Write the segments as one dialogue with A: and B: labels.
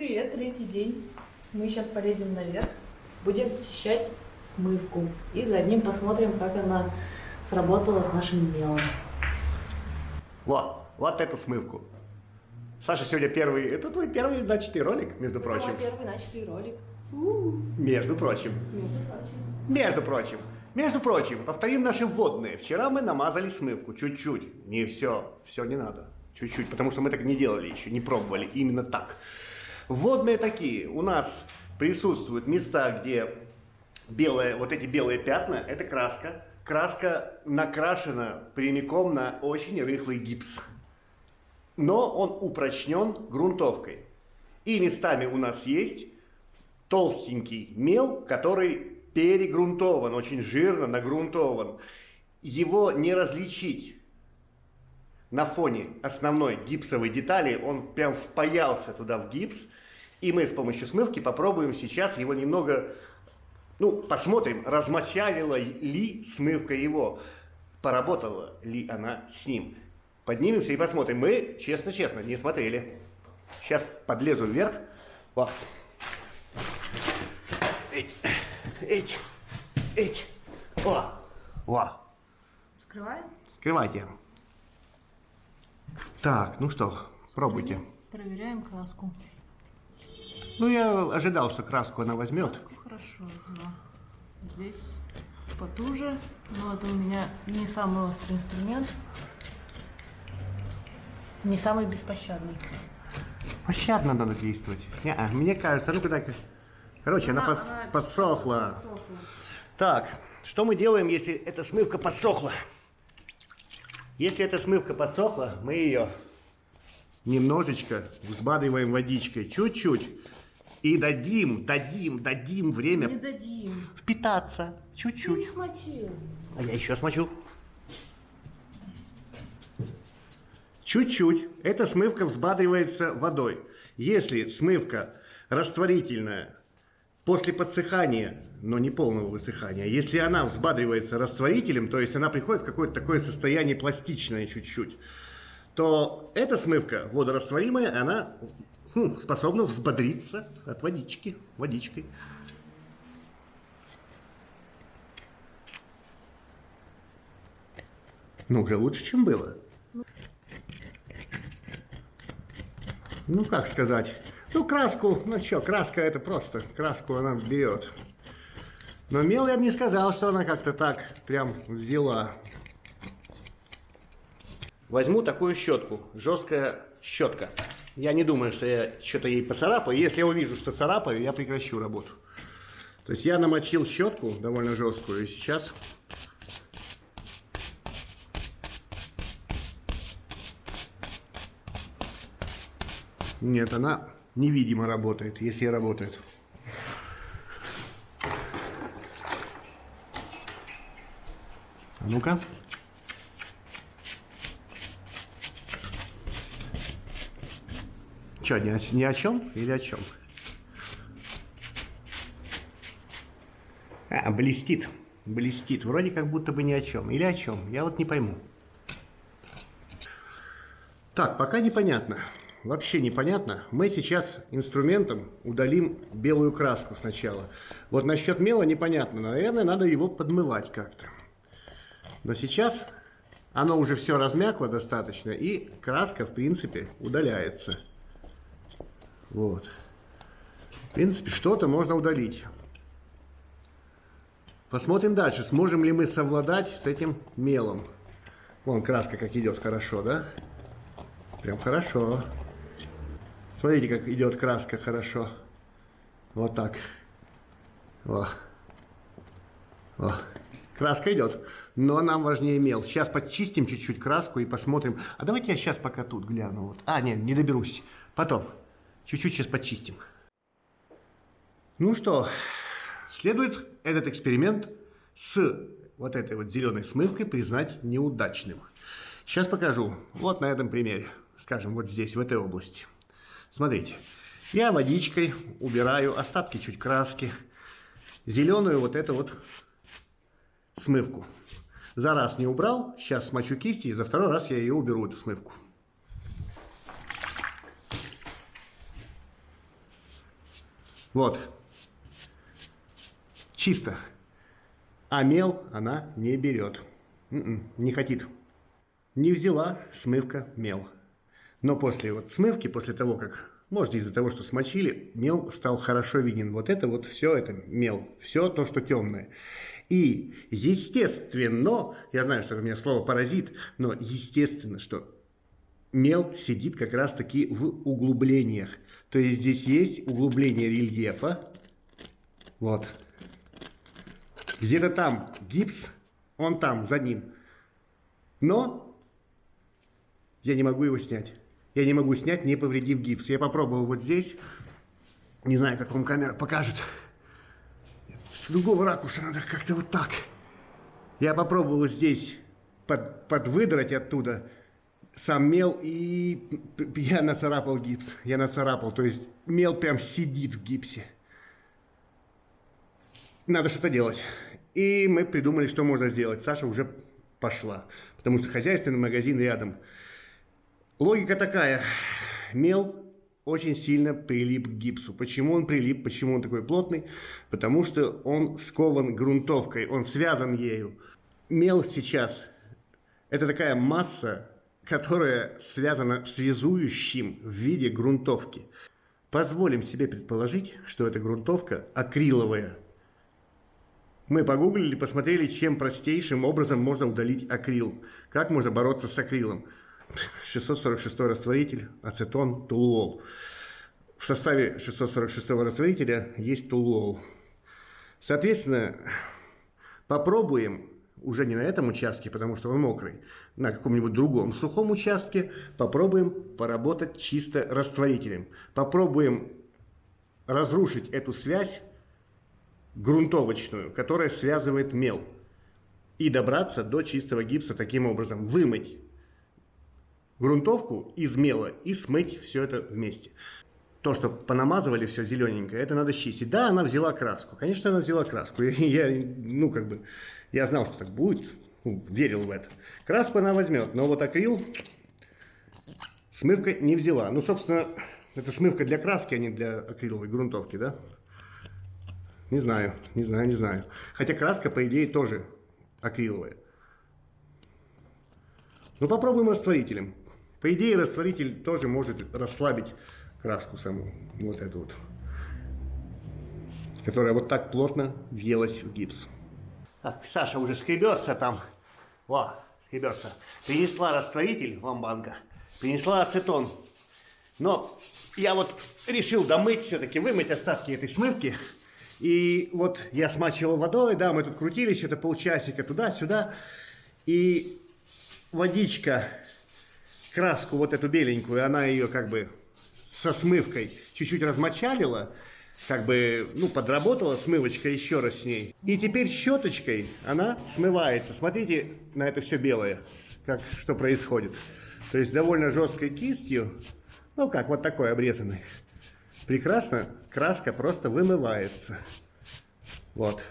A: Привет, третий день. Мы сейчас полезем наверх, будем счищать смывку и за одним посмотрим, как она сработала с нашим мелом.
B: Вот эту смывку. Саша, сегодня первый, это твой первый начатый ролик, между прочим.
A: Это мой первый начатый ролик.
B: Между прочим. Между прочим, повторим наши вводные. Вчера мы намазали смывку, чуть-чуть. Не все, все не надо. Чуть-чуть, потому что мы так не делали еще, не пробовали. Именно так. Вводные такие. У нас присутствуют места, где белые, вот эти белые пятна, это краска. Краска накрашена прямиком на очень рыхлый гипс. Но он упрочнен грунтовкой. И местами у нас есть толстенький мел, который перегрунтован, очень жирно нагрунтован. Его не различить на фоне основной гипсовой детали, он прям впаялся туда в гипс. И мы с помощью смывки попробуем сейчас его немного, посмотрим, размочалила ли смывка его, поработала ли она с ним. Поднимемся и посмотрим. Мы, честно-честно, не смотрели. Сейчас подлезу вверх. Во. Эть. Во.
A: Скрываем?
B: Скрывайте. Так, ну что, пробуйте.
A: Проверяем краску.
B: Я ожидал, что краску она возьмет.
A: Краску хорошо, да. Здесь потуже, но это у меня не самый острый инструмент. Не самый беспощадный.
B: Пощадно надо действовать. Мне кажется, короче, она подсохла. Так, что мы делаем, если эта смывка подсохла? Если эта смывка подсохла, мы ее немножечко взбадриваем водичкой, чуть-чуть. И дадим время
A: Не дадим.
B: впитаться,
A: Ты
B: чуть-чуть.
A: не смочил.
B: А я еще смочу. Чуть-чуть. Эта смывка взбадривается водой. Если смывка растворительная после подсыхания, но не полного высыхания, если она взбадривается растворителем, то есть она приходит в какое-то такое состояние пластичное чуть-чуть, то эта смывка водорастворимая, она способна взбодриться от водичкой. Уже лучше, чем было. Как сказать? Краску, краска это просто, краску она берет. Но мел я бы не сказал, что она как-то так прям взяла. Возьму такую щетку, жесткая щетка. Я не думаю, что я что-то ей поцарапаю. Если я увижу, что царапаю, я прекращу работу. То есть я намочил щетку довольно жесткую, и сейчас... Нет, она невидимо работает, если работает. А ну-ка. Что, ни о чем или о чем? Блестит. Блестит. Вроде как будто бы ни о чем. Или о чем? Я вот не пойму. Так, пока непонятно. Вообще непонятно. Мы сейчас инструментом удалим белую краску сначала. Вот насчет мела непонятно. Наверное, надо его подмывать как-то. Но сейчас оно уже все размякло достаточно. И краска, в принципе, удаляется. Вот. В принципе, что-то можно удалить. Посмотрим дальше. Сможем ли мы совладать с этим мелом. Вон краска как идет хорошо, да? Прям хорошо. Смотрите, как идет краска хорошо. Вот так. О. Краска идет. Но нам важнее мел. Сейчас подчистим чуть-чуть краску и посмотрим. А давайте я сейчас пока тут гляну. Нет, не доберусь. Потом. Чуть-чуть сейчас подчистим. Ну что, следует этот эксперимент с вот этой вот зеленой смывкой признать неудачным. Сейчас покажу. Вот на этом примере. Скажем, вот здесь, в этой области. Смотрите. Я водичкой убираю остатки чуть краски. Зеленую вот эту вот смывку. За раз не убрал. Сейчас смочу кисти, и за второй раз я ее уберу, эту смывку. Вот. Чисто. А мел она не берет. Не хотит. Не взяла смывка мел. Но после вот смывки, после того, как, может, из-за того, что смочили, мел стал хорошо виден. Вот это все это мел. Все то, что темное. И естественно, я знаю, что это у меня слово паразит, но естественно, что мел сидит как раз таки в углублениях. То есть здесь есть углубление рельефа. Вот. Где-то там гипс, он там, за ним. Но я не могу его снять. Я не могу снять, не повредив гипс. Я попробовал вот здесь. Не знаю, как вам камера покажет. С другого ракурса надо как-то вот так. Я попробовал здесь подвыдрать оттуда сам мел, и я нацарапал гипс. Я нацарапал, то есть мел прям сидит в гипсе. Надо что-то делать. И мы придумали, что можно сделать. Саша уже пошла, потому что хозяйственный магазин рядом. Логика такая. Мел очень сильно прилип к гипсу. Почему он прилип, почему он такой плотный? Потому что он скован грунтовкой, он связан ею. Мел сейчас это такая масса, которая связана связующим в виде грунтовки. Позволим себе предположить, что эта грунтовка акриловая. Мы погуглили, посмотрели, чем простейшим образом можно удалить акрил. Как можно бороться с акрилом. 646 растворитель, ацетон, толуол. В составе 646 растворителя есть толуол. Соответственно, попробуем, уже не на этом участке, потому что он мокрый, на каком-нибудь другом сухом участке, попробуем поработать чисто растворителем. Попробуем разрушить эту связь грунтовочную, которая связывает мел, и добраться до чистого гипса таким образом. Вымыть грунтовку из мела и смыть все это вместе. То, что понамазывали все зелененькое, это надо чистить. Да, она взяла краску. Конечно, она взяла краску. Я знал, что так будет. Верил в это. Краску она возьмет, но вот акрил смывка не взяла. Ну, собственно, это смывка для краски, а не для акриловой грунтовки, да? Не знаю. Хотя краска, по идее, тоже акриловая. Ну, попробуем растворителем. По идее, растворитель тоже может расслабить краску саму. Вот эту вот. Которая вот так плотно въелась в гипс. Так, Саша уже скребется там. Во, скребется. Принесла растворитель ламбанка. Принесла ацетон. Но я вот решил домыть все-таки, вымыть остатки этой смывки. И вот я смачивал водой, да, мы тут крутили что-то полчасика туда-сюда. И водичка, краску вот эту беленькую, она ее как бы со смывкой чуть-чуть размочалила, как бы, ну, подработала смывочка еще раз с ней. И теперь щеточкой она смывается. Смотрите на это все белое, что происходит. То есть довольно жесткой кистью, ну как, вот такой обрезанный. Прекрасно краска просто вымывается. Вот.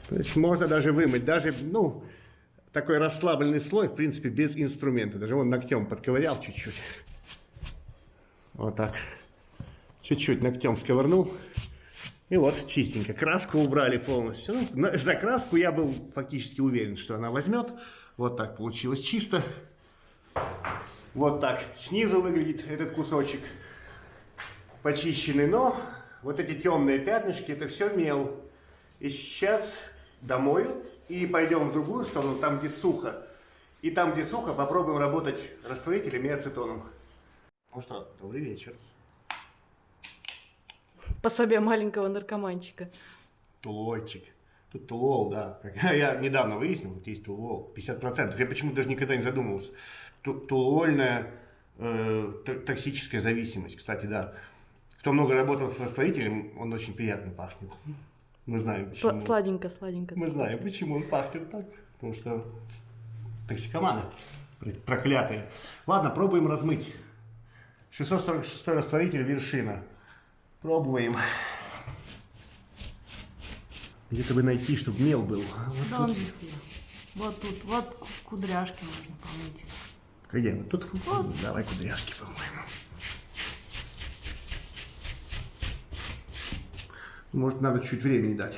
B: То есть можно даже вымыть, даже, ну, такой расслабленный слой, в принципе, без инструмента. Даже вон ногтем подковырял чуть-чуть. Вот так. Чуть-чуть ногтем сковырнул. И вот чистенько. Краску убрали полностью. Ну, за краску я был фактически уверен, что она возьмет. Вот так получилось чисто. Вот так снизу выглядит этот кусочек почищенный. Но вот эти темные пятнышки, это все мел. И сейчас домою и пойдем в другую сторону, там где сухо. И там где сухо попробуем работать растворителем и ацетоном. Ну что, добрый вечер.
A: Пособие маленького наркоманчика.
B: Тулольчик. Тут тулол, да. Я недавно выяснил, вот есть тулол. 50%. Я почему-то даже никогда не задумывался. Тулольная токсическая зависимость. Кстати, да. Кто много работал с растворителем, он очень приятно пахнет. Мы знаем, почему.
A: Сладенько.
B: Мы знаем, почему он пахнет так. Потому что токсикоманы проклятые. Ладно, пробуем размыть. 646 растворитель вершина. Пробуем. Где-то бы найти, чтобы мел был.
A: Вот да, он везде. Вот тут, вот кудряшки можно помыть.
B: Где мы? Тут? Давай кудряшки, по-моему. Может, надо чуть времени дать.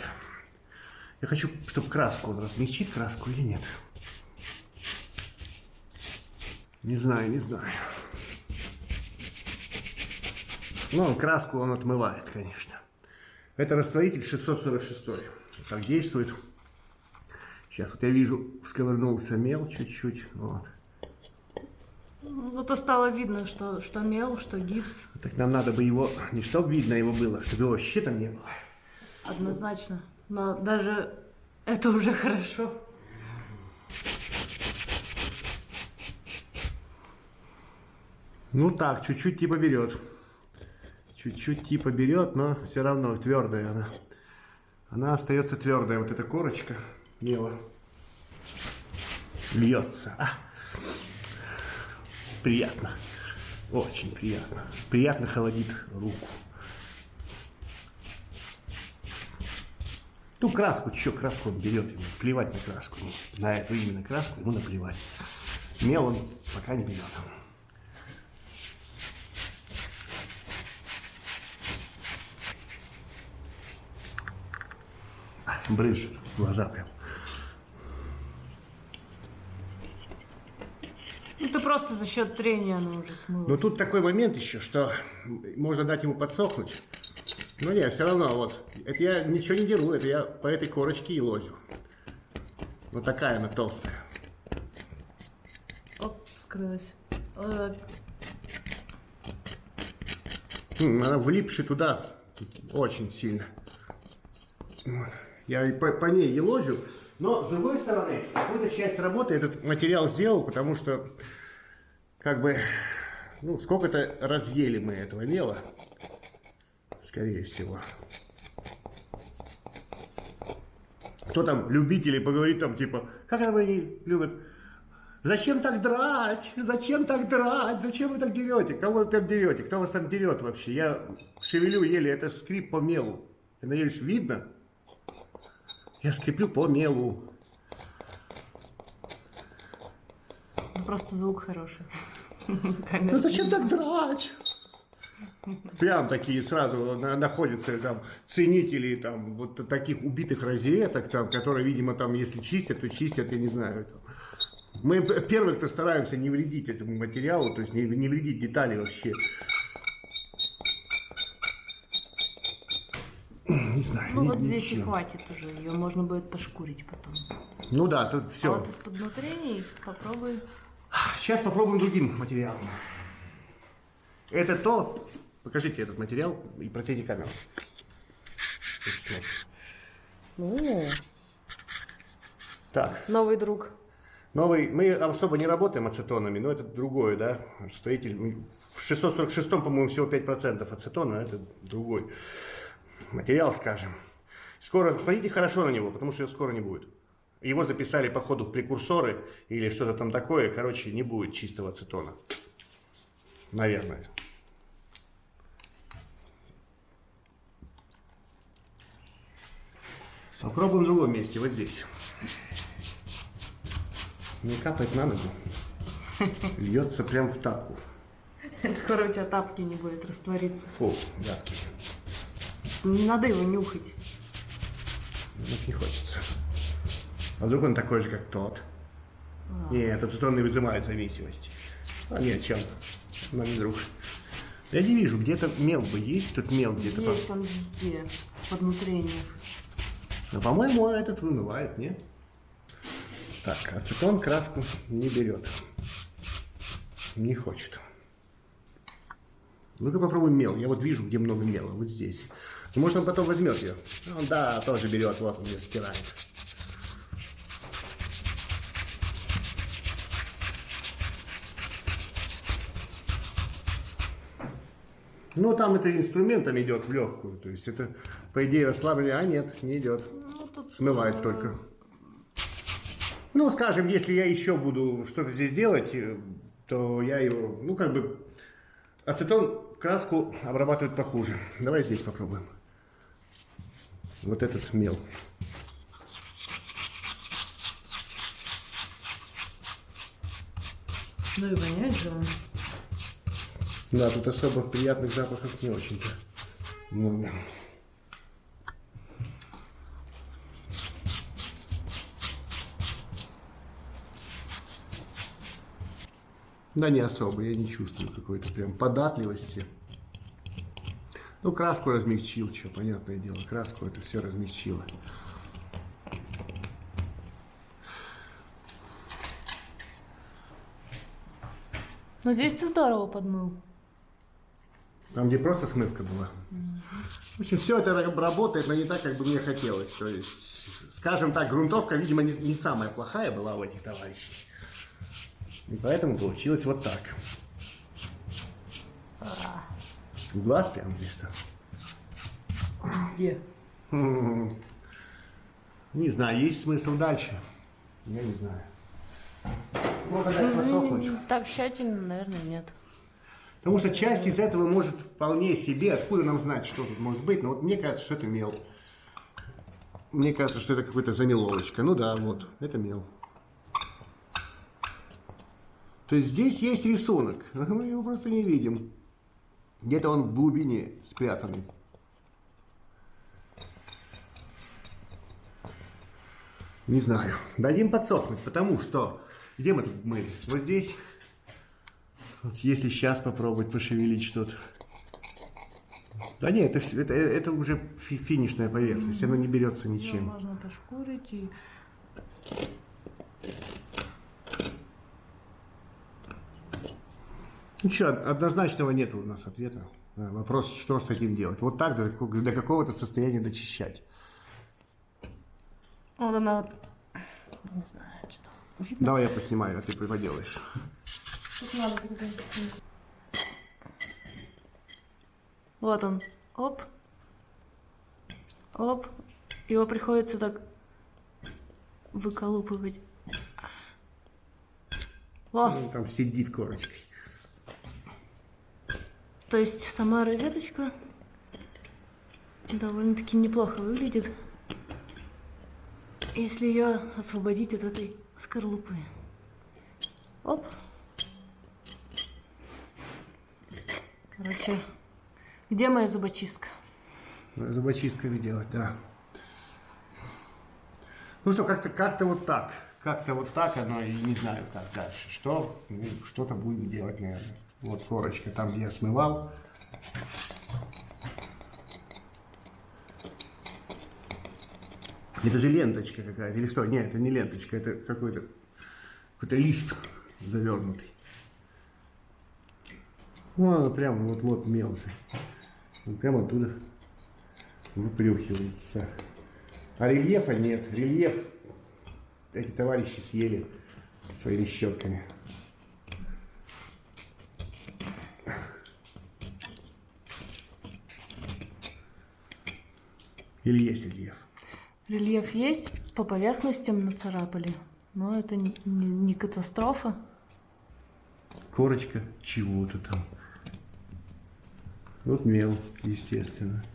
B: Я хочу, чтобы краску, он размягчит краску или нет. Не знаю, не знаю. Ну, краску он отмывает, конечно. Это растворитель 646. Так действует. Сейчас вот я вижу, всковырнулся мел чуть-чуть. Вот.
A: Ну, то стало видно, что мел, что гипс.
B: Так нам надо бы его, не чтобы видно его было, чтобы его вообще там не было.
A: Однозначно. Но даже это уже хорошо.
B: Ну так, чуть-чуть типа берет. Чуть-чуть типа берет, но все равно твердая она. Она остается твердая, вот эта корочка мела. Льется. Приятно. Очень приятно. Приятно холодит руку. Ну, краску, что, краску он берет, ему плевать на краску. На эту именно краску ему наплевать. Мел он пока не берет. Брызжет в глаза прям.
A: Это просто за счет трения оно уже смылось.
B: Но тут такой момент еще, что можно дать ему подсохнуть. Но нет, все равно вот. Это я ничего не деру, это я по этой корочке и лозю. Вот такая она толстая.
A: Оп, скрылась. Вот так.
B: Она влипшая туда очень сильно. Вот. Я по ней и лозю. Но, с другой стороны, какую-то часть работы этот материал сделал, потому что, как бы, ну, сколько-то разъели мы этого мела, скорее всего. Кто там, любители, поговорит там, типа, как это они любят? Зачем так драть? Зачем так драть? Зачем вы так дерете? Кого вы там дерете? Кто вас там дерет вообще? Я шевелю еле, это скрип по мелу. Я надеюсь, видно? Я скреплю по мелу.
A: Просто звук хороший.
B: Ну зачем так драть? Прям такие сразу находятся там ценители там вот таких убитых розеток, там, которые, видимо, там, если чистят, то чистят, я не знаю. Там. Мы первые, кто стараемся не вредить этому материалу, то есть не вредить детали вообще. Не знаю.
A: Ну вот здесь и хватит уже, ее можно будет пошкурить потом.
B: Ну да, тут все.
A: А вот из поднутрений попробуй.
B: Сейчас попробуем другим материалом. Это то. Покажите этот материал и протяни камеру. Так.
A: Новый друг.
B: Новый. Мы особо не работаем ацетонами, но это другое, да. Строитель. В 646-м, по-моему, всего 5% ацетона, а это другой материал, скажем. Скоро, смотрите хорошо на него, потому что его скоро не будет. Его записали по ходу в прекурсоры или что-то там такое. Короче, не будет чистого ацетона. Наверное. Попробуем в другом месте, вот здесь. Не капает на ногу. Льется прям в тапку.
A: Скоро у тебя тапки не будет раствориться.
B: Фу, гадкий.
A: Не надо его нюхать.
B: Не хочется. А вдруг он такой же, как тот? Нет, ацетон не вызывает зависимости. А нет, чем? Нам не друг. Я не вижу, где-то мел бы есть, тут мел где-то.
A: Есть он везде, под внутрениях.
B: Но, по-моему, этот вымывает, нет? Так, ацетон краску не берет. Не хочет. Ну-ка попробуем мел. Я вот вижу, где много мела. Вот здесь. Ну, может, он потом возьмет ее. Он, да, тоже берет. Вот он ее стирает. Ну, там это инструментом идет в легкую. То есть это, по идее, расслабление. А нет, не идет.
A: Ну, тут
B: Смывает только. Ну, скажем, если я еще буду что-то здесь делать, то я его, ну, как бы, ацетон краску обрабатывает похуже. Давай здесь попробуем. Вот этот мел.
A: Ну и воняет же он.
B: Да, тут особо приятных запахов не очень-то много. Да не особо, я не чувствую какой-то прям податливости. Ну, краску размягчил, что, понятное дело, краску это все размягчило.
A: Ну здесь ты здорово подмыл.
B: Там, где просто смывка была. В общем, все это работает, но не так, как бы мне хотелось. То есть, скажем так, грунтовка, видимо, не самая плохая была у этих товарищей. И поэтому получилось вот так. В глаз прям или что?
A: Везде.
B: Не знаю, есть смысл дальше. Я не знаю. Можно дать просохнуть.
A: Так тщательно, наверное, нет.
B: Потому что часть из этого может вполне себе, откуда нам знать, что тут может быть. Но вот мне кажется, что это мел. Мне кажется, что это какая-то замеловочка. Ну да, вот, это мел. То есть здесь есть рисунок, мы его просто не видим. Где-то он в глубине спрятанный. Не знаю. Дадим подсохнуть, потому что... Где мы тут мыли? Вот здесь. Вот если сейчас попробовать пошевелить что-то. Да нет, это уже финишная поверхность, оно не берется ничем.
A: Можно пошкурить и...
B: Ничего, однозначного нет у нас ответа. Вопрос, что с этим делать. Вот так до какого-то состояния дочищать.
A: Вот она вот... Не знаю, что видно?
B: Давай я поснимаю, а ты поделаешь.
A: Тут надо вот он. Оп. Оп. Его приходится так выколупывать. Во.
B: Ну, там сидит корочкой.
A: То есть сама розеточка довольно-таки неплохо выглядит, если ее освободить от этой скорлупы. Оп. Короче, где моя зубочистка?
B: Зубочистками делать, да. Ну что, как-то вот так. Как-то вот так оно, и не знаю, как дальше. Что? Ну, что-то будем делать, наверное. Вот корочка, там, где я смывал. Это же ленточка какая-то. Или что? Нет, это не ленточка, это какой-то лист завернутый. Вон, прямо вот мел же. Он прямо оттуда выплюхивается. А рельефа нет. Рельеф эти товарищи съели своими щетками. Или есть рельеф?
A: Рельеф есть, по поверхностям нацарапали, но это не катастрофа.
B: Корочка чего-то там. Вот мел, естественно.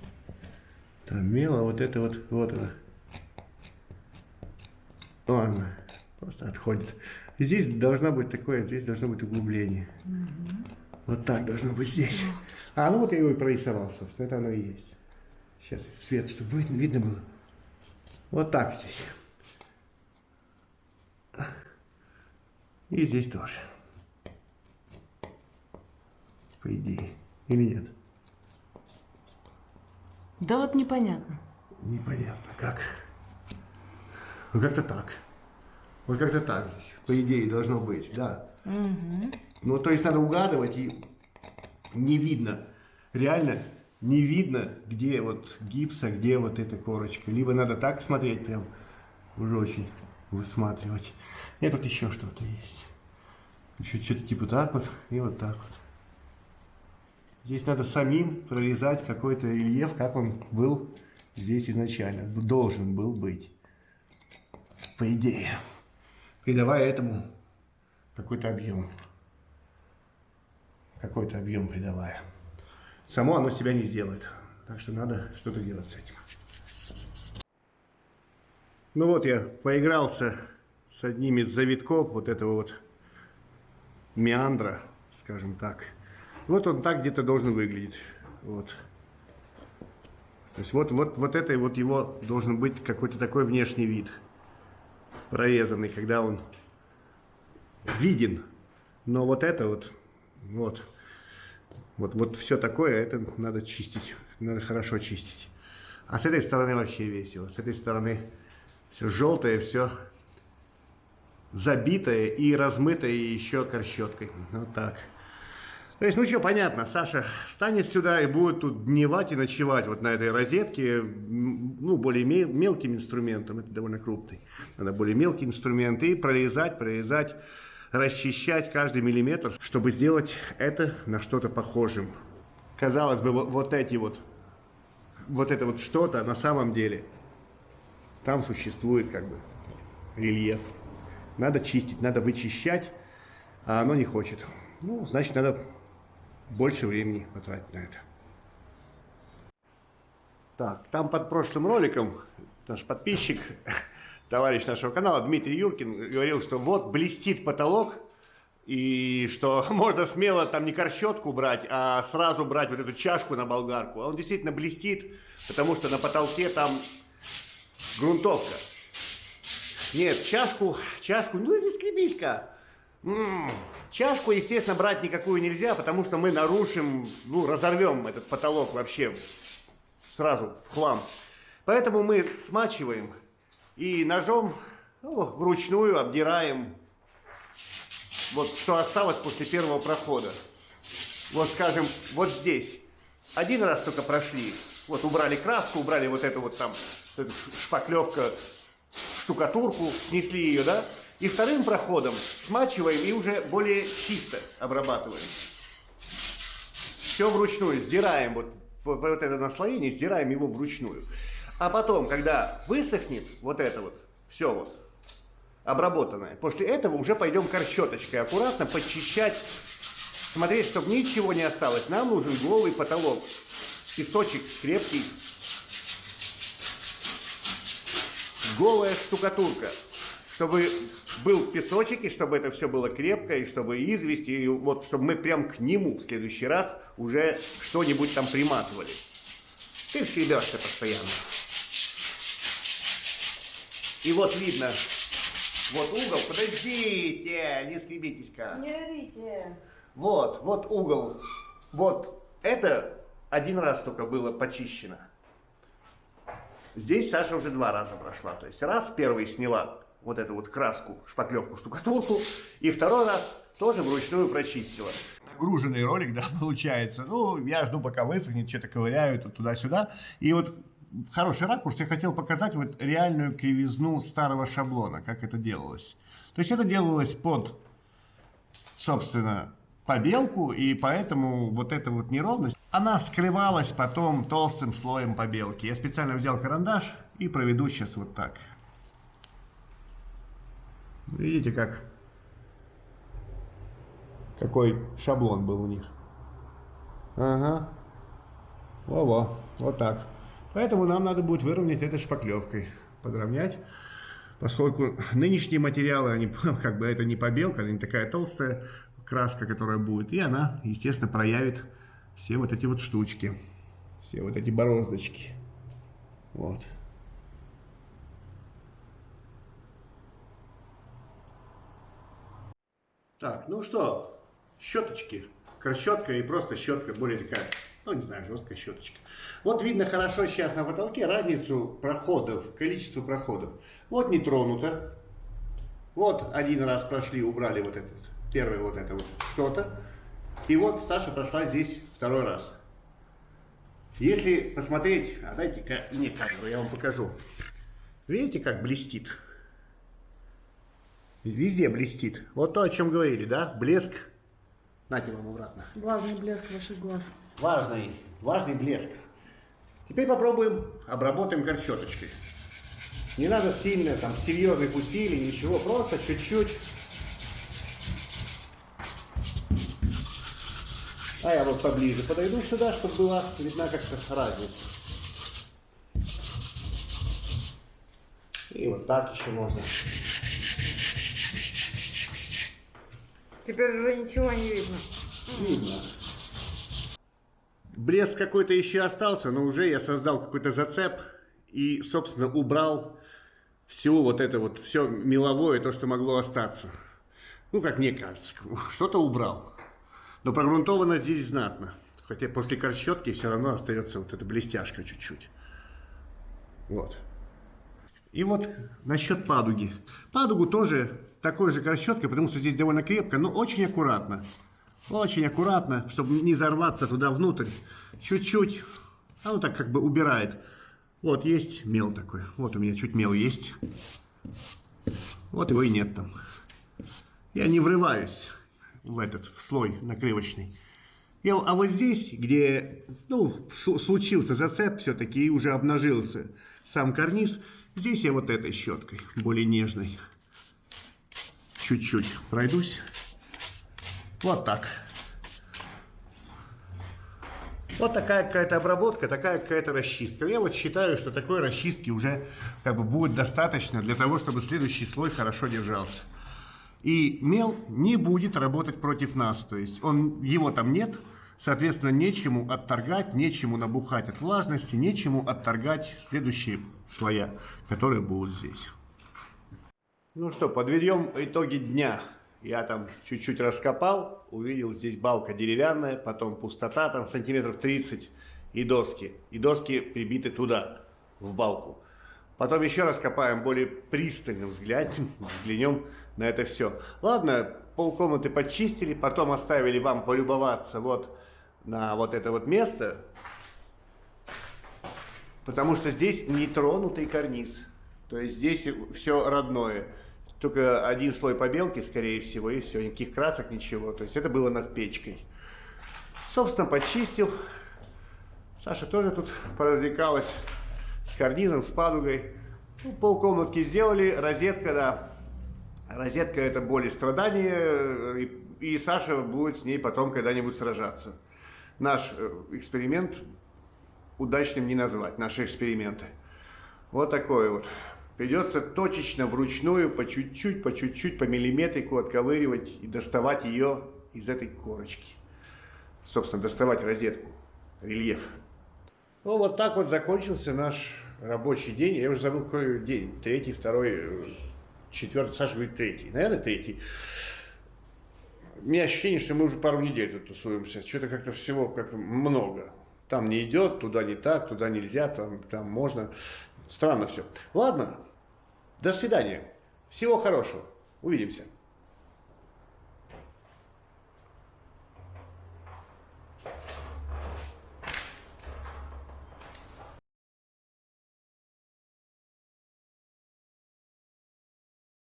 B: Там мел, а вот это вот она. Ладно, просто отходит. И здесь должна быть такое, здесь должно быть углубление. Вот так должно быть здесь. А, ну вот я его и прорисовал, собственно, это оно и есть. Сейчас свет, чтобы видно было. Вот так здесь. И здесь тоже. По идее. Или нет?
A: Да вот непонятно.
B: Непонятно как. Ну как-то так. Вот как-то так здесь, по идее, должно быть, да. Ну то есть надо угадывать, и не видно. Реально не видно, где вот гипс, а где вот эта корочка. Либо надо так смотреть прям, уже очень высматривать. Нет, тут еще что-то есть. Еще что-то типа так вот и вот так вот. Здесь надо самим прорезать какой-то рельеф, как он был здесь изначально. Должен был быть. По идее. Придавая этому какой-то объем. Какой-то объем придавая. Само оно себя не сделает. Так что надо что-то делать с этим. Ну вот я поигрался с одним из завитков вот этого вот меандра, скажем так. Вот он так где-то должен выглядеть. Вот. То есть вот это вот его должен быть какой-то такой внешний вид. Прорезанный, когда он виден. Но вот это вот все такое, это надо чистить. Надо хорошо чистить. А с этой стороны вообще весело. С этой стороны все желтое, все забитое и размытое еще корщеткой. Вот так. То есть, ну что, понятно, Саша встанет сюда и будет тут дневать и ночевать вот на этой розетке, ну, более мелким инструментом, это довольно крупный, надо более мелкий инструмент, и прорезать, расчищать каждый миллиметр, чтобы сделать это на что-то похожим. Казалось бы, вот это вот что-то на самом деле, там существует как бы рельеф. Надо чистить, надо вычищать, а оно не хочет. Ну, значит, надо больше времени потратить на это. Так, там под прошлым роликом наш подписчик, товарищ нашего канала Дмитрий Юркин, говорил, что вот блестит потолок, и что можно смело там не корщетку брать, а сразу брать вот эту чашку на болгарку. А он действительно блестит, потому что на потолке там грунтовка. Нет, чашку, ну не скребись-ка. Чашку, естественно, брать никакую нельзя, потому что мы нарушим, ну, разорвем этот потолок вообще сразу в хлам. Поэтому мы смачиваем и ножом вручную обдираем вот что осталось после первого прохода. Вот, скажем, вот здесь. Один раз только прошли, вот убрали краску, убрали вот эту вот там эту шпаклевка, штукатурку, снесли ее, да? И вторым проходом смачиваем и уже более чисто обрабатываем. Все вручную, сдираем вот это наслоение, сдираем его вручную. А потом, когда высохнет вот это вот, все вот обработанное, после этого уже пойдем корщеточкой аккуратно подчищать, смотреть, чтобы ничего не осталось. Нам нужен голый потолок, песочек крепкий, голая штукатурка. Чтобы был песочек, и чтобы это все было крепко, и чтобы известь, и вот чтобы мы прям к нему в следующий раз уже что-нибудь там приматывали. Ты скребешься постоянно. И вот видно, вот угол, подождите, не скребитесь-ка.
A: Не орите.
B: Вот угол, вот это один раз только было почищено. Здесь Саша уже 2 раза прошла, то есть раз первый сняла вот эту вот краску, шпаклевку, штукатурку, и второй раз тоже вручную прочистила. Нагруженный ролик, да, получается. Ну, я жду, пока высохнет, что-то ковыряю тут туда-сюда. И вот хороший ракурс, я хотел показать вот реальную кривизну старого шаблона, как это делалось. То есть это делалось под, собственно, побелку, и поэтому вот эта вот неровность, она скрывалась потом толстым слоем побелки. Я специально взял карандаш и проведу сейчас вот так. Видите, какой шаблон был у них. Ага. Во-во, вот так. Поэтому нам надо будет выровнять это шпаклевкой, подровнять. Поскольку нынешние материалы, они, как бы это не побелка, она не такая толстая краска, которая будет. И она, естественно, проявит все вот эти вот штучки. Все вот эти бороздочки. Вот. Так, ну что, щеточки, корщетка и просто щетка, более такая, ну не знаю, жесткая щеточка. Вот видно хорошо сейчас на потолке разницу проходов, количество проходов. Вот не тронуто, вот один раз прошли, убрали вот этот, первый вот это вот что-то. И вот Саша прошла здесь 2-й раз. Если посмотреть, а дайте-ка мне камеру, я вам покажу. Видите, как блестит? Везде блестит. Вот то, о чем говорили, да? Блеск. Нате вам обратно.
A: Главный блеск ваших глаз.
B: Важный блеск. Теперь попробуем, обработаем корщеточкой. Не надо сильно, там, серьезных усилий, ничего, просто чуть-чуть. А я вот поближе подойду сюда, чтобы была видна как-то разница. И вот так еще можно.
C: Теперь уже ничего не видно.
B: Видно. Блеск какой-то еще остался, но уже я создал какой-то зацеп и, собственно, убрал все вот это вот, все меловое, то, что могло остаться. Ну, как мне кажется, что-то убрал. Но прогрунтовано здесь знатно. Хотя после корщетки все равно остается вот эта блестяшка чуть-чуть. Вот. И вот насчет падуги. Падугу тоже такой же корщеткой, потому что здесь довольно крепко, но очень аккуратно. Очень аккуратно, чтобы не зарваться туда внутрь. Чуть-чуть. Оно так как бы убирает. Вот есть мел такой. Вот у меня чуть мел есть. Вот его и нет там. Я не врываюсь в этот слой накрывочный. А вот здесь, где случился зацеп все-таки и уже обнажился сам карниз, здесь я вот этой щеткой, более нежной, чуть-чуть пройдусь. Вот так. Вот такая какая-то обработка, такая какая-то расчистка. Я вот считаю, что такой расчистки уже как бы будет достаточно для того, чтобы следующий слой хорошо держался. И мел не будет работать против нас, то есть его там нет, соответственно, нечему отторгать, нечему набухать от влажности, нечему отторгать следующие слоя, которые будут здесь. Ну что, подведем итоги дня. Я там чуть-чуть раскопал, увидел здесь балка деревянная, потом пустота, там сантиметров 30 и доски. И доски прибиты туда, в балку. Потом еще раз копаем более пристальным взглянем на это все. Ладно, полкомнаты подчистили, потом оставили вам полюбоваться вот на вот это вот место. Потому что здесь нетронутый карниз. То есть здесь все родное. Только один слой побелки, скорее всего, и все, никаких красок, ничего. То есть это было над печкой. Собственно, почистил. Саша тоже тут поразвлекалась с карнизом, с падугой. Ну, полкомнатки сделали, розетка, да. Розетка — это боль и страдания, и Саша будет с ней потом когда-нибудь сражаться. Наш эксперимент удачным не назвать, наши эксперименты. Вот такое вот. Придется точечно, вручную, по чуть-чуть, по миллиметрику отковыривать и доставать ее из этой корочки. Собственно, доставать розетку, рельеф. Ну, вот так вот закончился наш рабочий день. Я уже забыл, какой день. Третий, второй, четвертый. Саша говорит, третий. Наверное, третий. У меня ощущение, что мы уже пару недель тут тусуемся. Что-то как-то всего как-то много. Там не идет, туда не так, туда нельзя, там можно. Странно все. Ладно, до свидания. Всего хорошего. Увидимся.